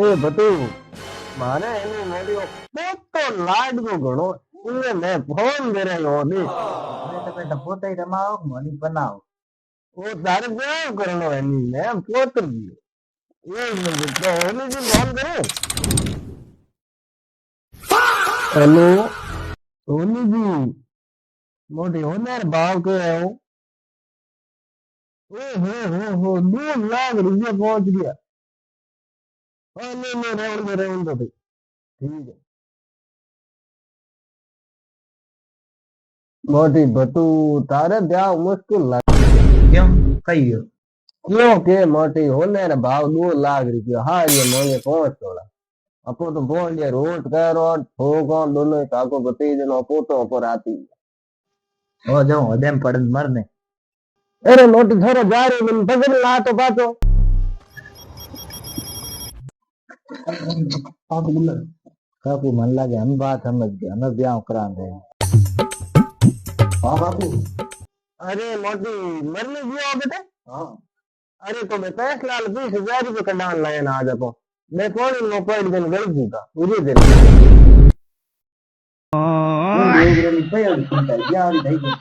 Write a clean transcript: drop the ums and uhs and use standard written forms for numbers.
એ બધું મારે એને મોટી પોતો લાડવો ઘણો એને મેં ફોન કરેલો હતી હવે તો બેટા પોતે રમાવો મને બનાવો. वो तारे क्या करना है मैं फोन कर दियो ये मुझे तो होने की फोन करो हेलो सोनी जी मोटी होनर भाव के है हो 2 लाख रुपया पहुंच गया हाँ नहीं रेवण दो भाई ठीक है मोटी बतू तारे क्या मुश्किल કેમ કઈ ગયો? क्यों के मोटी होने रे भाव 2 लाख रुपया हाँ ये मोने 5 तोड़ा अपो तो बोल ये रोट करो ठोको दोनों काको बती जनो पोतो पर आती હવે જાઉં હદેમ પડે ને મર ને. अरे मोटी थोड़ा जा रही मन पकड़ ला तो पातो કાકુ મને લાગે અમે વાત સમજ ગયા, અમે બ્યાહ કરાંગે. હા બાપુ. अरे मोटी मरने दिया बेटा હા अरे तो मैं 5,20,000 रुपये का डाल लाया ना आज अपो मैं कौन नो पॉइंट दिन गल दूंगा मुझे दे હું દેવગ્રહની કઈ આવી ચિંતા જ્યાં આવી થઈ ગઈ.